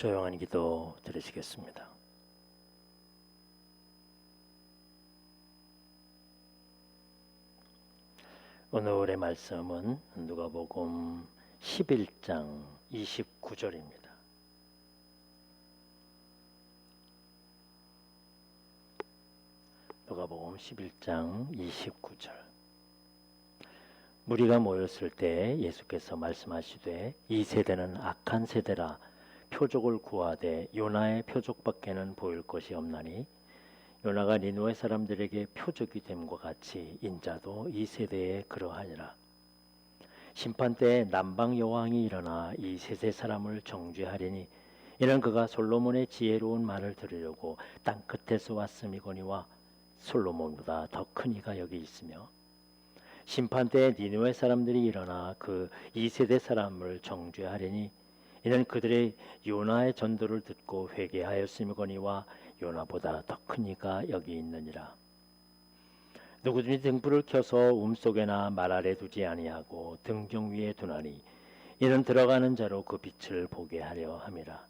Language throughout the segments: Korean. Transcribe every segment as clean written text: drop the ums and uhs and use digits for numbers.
조용한 기도 드리시겠습니다. 오늘의 말씀은 누가복음 11장 29절입니다. 누가복음 11장 29절. 무리가 모였을 때 예수께서 말씀하시되 이 세대는 악한 세대라 표적을 구하되 요나의 표적밖에는 보일 것이 없나니 요나가 니느웨 사람들에게 표적이 됨과 같이 인자도 이 세대에 그러하니라. 심판 때에 남방 여왕이 일어나 이 세세 사람을 정죄하리니 이는 그가 솔로몬의 지혜로운 말을 들으려고 땅 끝에서 왔음이거니와 솔로몬보다 더 큰 이가 여기 있으며 심판 때에 니느웨 사람들이 일어나 그 이 세대 사람을 정죄하리니 이는 그들의 요나의 전도를 듣고 회개하였음이거니와 요나보다 더 큰 이가 여기 있느니라. 누구든지 등불을 켜서 움속에나 말 아래 두지 아니하고 등경 위에 두나니 이는 들어가는 자로 그 빛을 보게 하려 함이라.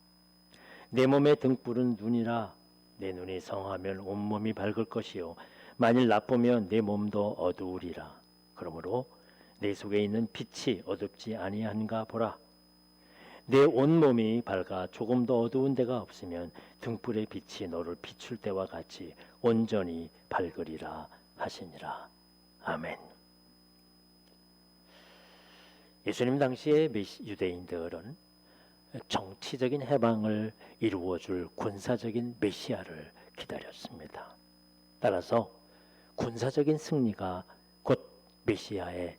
내 몸의 등불은 눈이라. 내 눈이 성하면 온몸이 밝을 것이요 만일 나쁘면 내 몸도 어두우리라. 그러므로 내 속에 있는 빛이 어둡지 아니한가 보라. 내 온몸이 밝아 조금 더 어두운 데가 없으면 등불의 빛이 너를 비출 때와 같이 온전히 밝으리라 하시니라. 아멘. 예수님 당시에 유대인들은 정치적인 해방을 이루어줄 군사적인 메시아를 기다렸습니다. 따라서 군사적인 승리가 곧 메시아의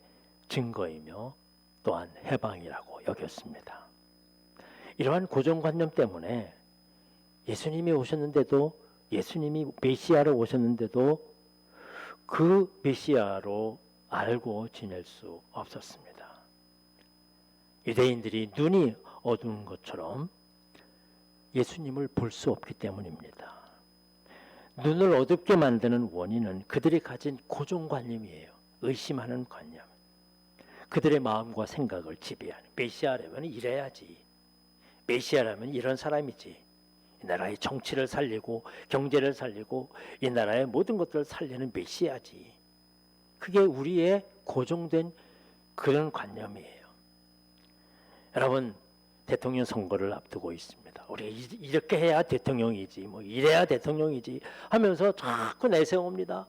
증거이며 또한 해방이라고 여겼습니다. 이러한 고정관념 때문에 예수님이 오셨는데도 예수님이 메시아로 오셨는데도 그 메시아로 알고 지낼 수 없었습니다. 유대인들이 눈이 어두운 것처럼 예수님을 볼 수 없기 때문입니다. 눈을 어둡게 만드는 원인은 그들이 가진 고정관념이에요. 의심하는 관념. 그들의 마음과 생각을 지배하는. 메시아라면 이래야지. 메시아라면 이런 사람이지. 이 나라의 정치를 살리고 경제를 살리고 이 나라의 모든 것들을 살리는 메시아지. 그게 우리의 고정된 그런 관념이에요. 여러분, 대통령 선거를 앞두고 있습니다. 우리 이렇게 해야 대통령이지, 뭐 이래야 대통령이지 하면서 자꾸 내세웁니다.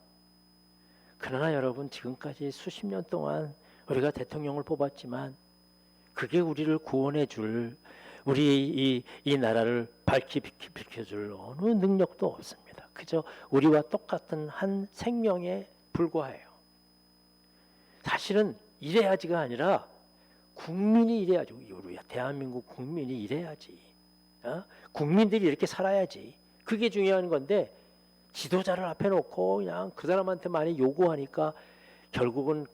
그러나 여러분, 지금까지 수십 년 동안 우리가 대통령을 뽑았지만 그게 우리를 구원해 줄, 우리 이 나라를 밝히 비켜줄 어느 능력도 없습니다. 그저 우리와 똑같은 한 생명에 불과해요. 사실은 이래야지가 아니라 국민이 이래야지. 우리 대한민국 국민이 이래야지. 국민들이 이렇게 살아야지. 그게 중요한 건데 지도자를 앞에 놓고 그냥 그 사람한테 많이 요구하니까 결국은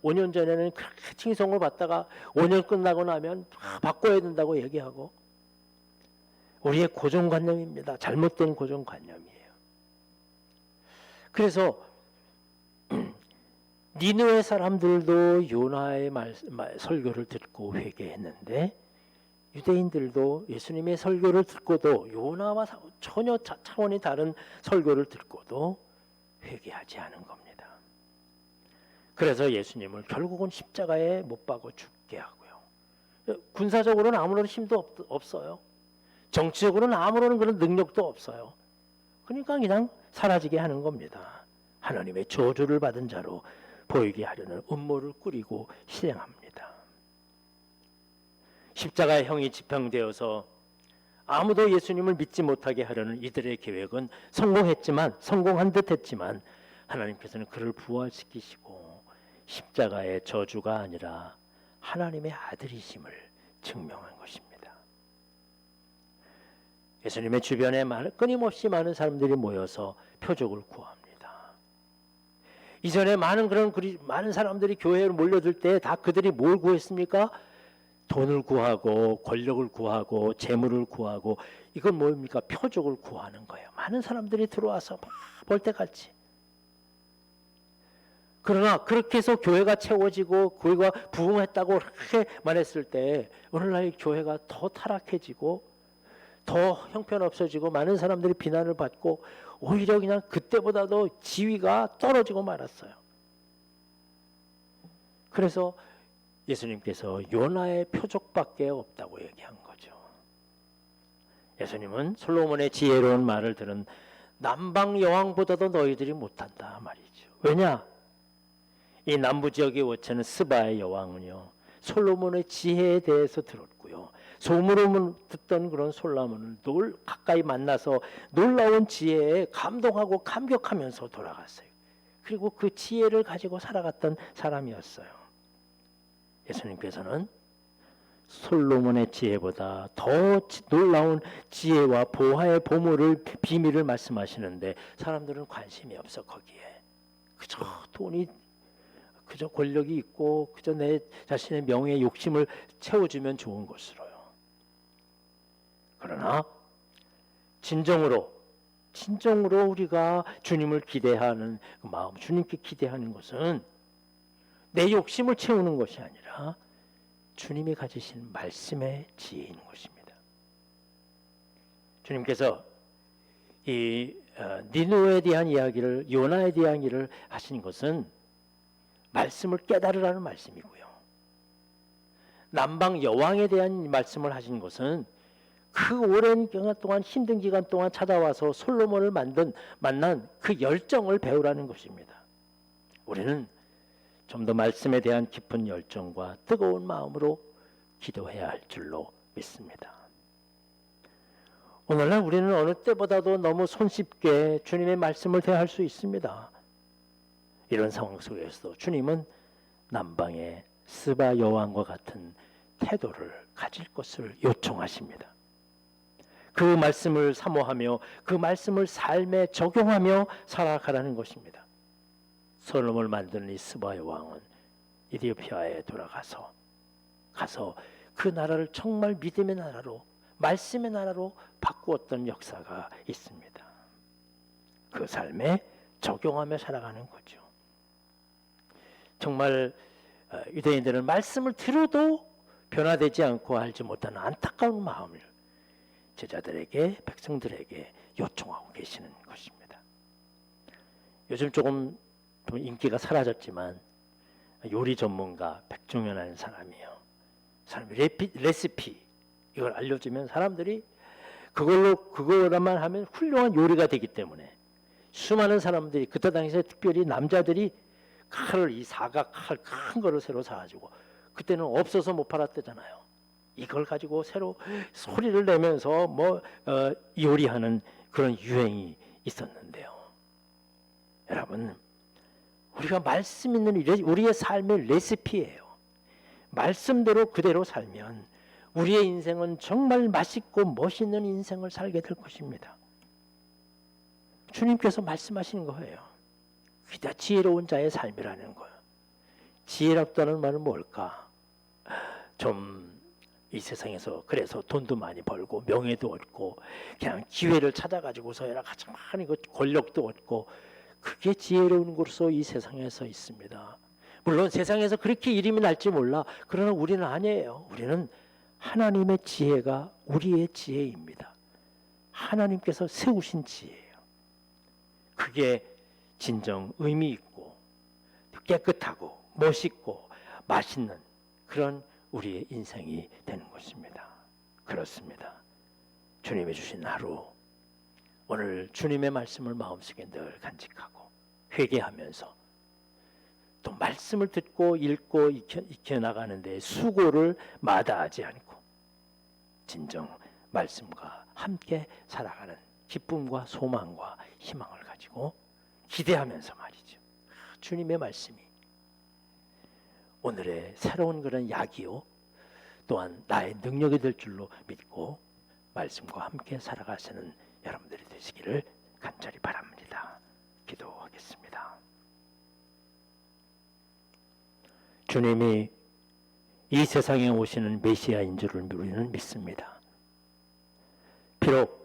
5년 전에는 그렇게 칭송을 받다가 5년 끝나고 나면 바꿔야 된다고 얘기하고 우리의 고정관념입니다. 잘못된 고정관념이에요. 그래서 니느웨 사람들도 요나의 설교를 듣고 회개했는데 유대인들도 예수님의 설교를 듣고도 요나와 전혀 차원이 다른 설교를 듣고도 회개하지 않은 겁니다. 그래서 예수님을 결국은 십자가에 못 박아 죽게 하고요. 군사적으로는 아무런 힘도 없어요. 정치적으로는 아무런 그런 능력도 없어요. 그러니까 그냥 사라지게 하는 겁니다. 하나님의 저주를 받은 자로 보이게 하려는 음모를 꾸리고 실행합니다. 십자가의 형이 집행되어서 아무도 예수님을 믿지 못하게 하려는 이들의 계획은 성공한 듯 했지만 하나님께서는 그를 부활시키시고 십자가의 저주가 아니라 하나님의 아들이심을 증명한 것입니다. 예수님의 주변에 끊임없이 많은 사람들이 모여서 표적을 구합니다. 이전에 많은 사람들이 교회에 몰려들 때 다 그들이 뭘 구했습니까? 돈을 구하고 권력을 구하고 재물을 구하고 이건 뭡니까? 표적을 구하는 거예요. 많은 사람들이 들어와서 막 볼때같이. 그러나 그렇게 해서 교회가 채워지고 교회가 부흥했다고 그렇게 말했을 때 오늘날 교회가 더 타락해지고 더 형편없어지고 많은 사람들이 비난을 받고 오히려 그냥 그때보다도 지위가 떨어지고 말았어요. 그래서 예수님께서 요나의 표적밖에 없다고 얘기한 거죠. 예수님은 솔로몬의 지혜로운 말을 들은 남방 여왕보다도 너희들이 못한다 말이죠. 왜냐? 이 남부 지역에 거처는 스바의 여왕은요, 솔로몬의 지혜에 대해서 들었고요, 소문을 듣던 그런 솔로몬을 가까이 만나서 놀라운 지혜에 감동하고 감격하면서 돌아갔어요. 그리고 그 지혜를 가지고 살아갔던 사람이었어요. 예수님께서는 솔로몬의 지혜보다 더 놀라운 지혜와 보화의 비밀을 말씀하시는데 사람들은 관심이 없어. 거기에 그저 돈이, 그저 권력이 있고 그저 내 자신의 명예의 욕심을 채워주면 좋은 것으로요. 그러나 진정으로 우리가 주님을 기대하는 그 마음, 주님께 기대하는 것은 내 욕심을 채우는 것이 아니라 주님이 가지신 말씀의 지혜인 것입니다. 주님께서 이 니느웨에 대한 이야기를, 요나에 대한 일을 하신 것은 말씀을 깨달으라는 말씀이고요, 남방 여왕에 대한 말씀을 하신 것은 그 오랜 기간 동안, 힘든 기간 동안 찾아와서 솔로몬을 만난 그 열정을 배우라는 것입니다. 우리는 좀 더 말씀에 대한 깊은 열정과 뜨거운 마음으로 기도해야 할 줄로 믿습니다. 오늘날 우리는 어느 때보다도 너무 손쉽게 주님의 말씀을 대할 수 있습니다. 이런 상황 속에서도 주님은 남방의 스바 여왕과 같은 태도를 가질 것을 요청하십니다. 그 말씀을 사모하며 그 말씀을 삶에 적용하며 살아가라는 것입니다. 솔로몬을 만드는 이 스바의 왕은 이디오피아에 가서 그 나라를 정말 믿음의 나라로, 말씀의 나라로 바꾸었던 역사가 있습니다. 그 삶에 적용하며 살아가는 거죠. 정말 유대인들은 말씀을 들어도 변화되지 않고 알지 못하는 안타까운 마음을 제자들에게, 백성들에게 요청하고 계시는 것입니다. 요즘 조금 인기가 사라졌지만 요리 전문가 백종현이라는 사람이요, 사람이 레시피 이걸 알려주면 사람들이 그거만 하면 훌륭한 요리가 되기 때문에 수많은 사람들이, 그때 당시에 특별히 남자들이 이 사각 칼 큰 거를 새로 사가지고, 그때는 없어서 못 팔았대잖아요. 이걸 가지고 새로 소리를 내면서 요리하는 그런 유행이 있었는데요. 여러분, 우리가 말씀 있는 우리의 삶의 레시피예요. 말씀대로 그대로 살면 우리의 인생은 정말 맛있고 멋있는 인생을 살게 될 것입니다. 주님께서 말씀하시는 거예요. 그게 지혜로운 자의 삶이라는 거예요. 지혜롭다는 말은 뭘까? 좀 이 세상에서 그래서 돈도 많이 벌고 명예도 얻고 그냥 기회를 찾아가지고서 여러 가지 많은 권력도 얻고, 그게 지혜로운 것으로 이 세상에서 있습니다. 물론 세상에서 그렇게 이름이 날지 몰라. 그러나 우리는 아니에요. 우리는 하나님의 지혜가 우리의 지혜입니다. 하나님께서 세우신 지혜예요. 그게 진정 의미 있고 깨끗하고 멋있고 맛있는 그런 우리의 인생이 되는 것입니다. 그렇습니다. 주님이 주신 하루, 오늘 주님의 말씀을 마음속에 늘 간직하고 회개하면서 또 말씀을 듣고 읽고 익혀 나가는데 수고를 마다하지 않고 진정 말씀과 함께 살아가는 기쁨과 소망과 희망을 가지고 기대하면서 말이죠. 주님의 말씀이 오늘의 새로운 그런 약이요, 또한 나의 능력이 될 줄로 믿고 말씀과 함께 살아가시는 여러분들이 되시기를 간절히 바랍니다. 기도하겠습니다. 주님이 이 세상에 오시는 메시아인 줄을 우리는 믿습니다. 비록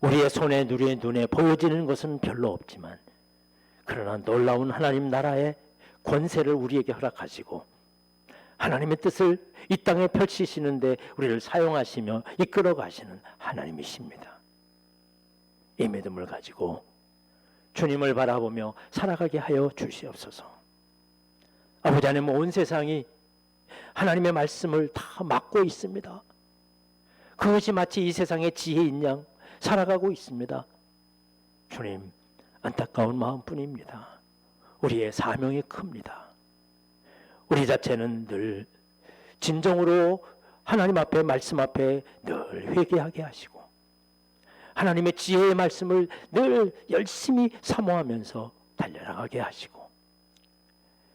우리의 손에 우리의 눈에 보여지는 것은 별로 없지만, 그러나 놀라운 하나님 나라의 권세를 우리에게 허락하시고 하나님의 뜻을 이 땅에 펼치시는데 우리를 사용하시며 이끌어 가시는 하나님이십니다. 이 믿음을 가지고 주님을 바라보며 살아가게 하여 주시옵소서. 아버지 하나님, 온 세상이 하나님의 말씀을 다 막고 있습니다. 그것이 마치 이 세상의 지혜인 양 살아가고 있습니다. 주님, 안타까운 마음뿐입니다. 우리의 사명이 큽니다. 우리 자체는 늘 진정으로 하나님 앞에, 말씀 앞에 늘 회개하게 하시고 하나님의 지혜의 말씀을 늘 열심히 사모하면서 달려나가게 하시고,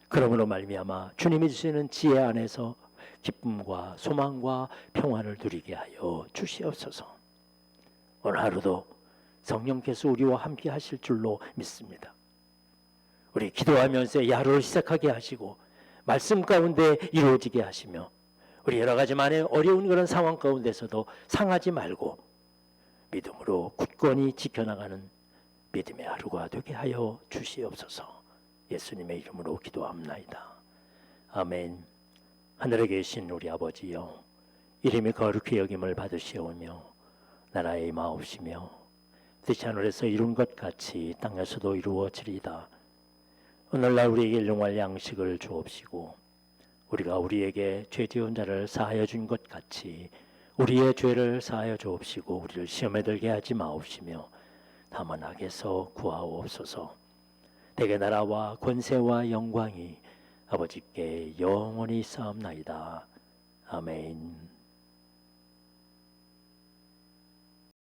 그러므로 말미암아 주님이 주시는 지혜 안에서 기쁨과 소망과 평안을 누리게 하여 주시옵소서. 오늘 하루도 성령께서 우리와 함께 하실 줄로 믿습니다. 우리 기도하면서 이 하루를 시작하게 하시고 말씀 가운데 이루어지게 하시며, 우리 여러 가지 만의 어려운 그런 상황 가운데서도 상하지 말고 믿음으로 굳건히 지켜나가는 믿음의 하루가 되게 하여 주시옵소서. 예수님의 이름으로 기도합나이다. 아멘. 하늘에 계신 우리 아버지여, 이름이 거룩히 여김을 받으시오며 나라의 임하옵시며 뜻이 하늘에서 이룬 것 같이 땅에서도 이루어지리이다. 오늘날 우리에게 일용할 양식을 주옵시고 우리가 우리에게 죄 지은 자를 사하여 준 것 같이 우리의 죄를 사하여 주옵시고 우리를 시험에 들게 하지 마옵시며 다만 악에서 구하옵소서. 대개 나라와 권세와 영광이 아버지께 영원히 쌓옵나이다. 아멘.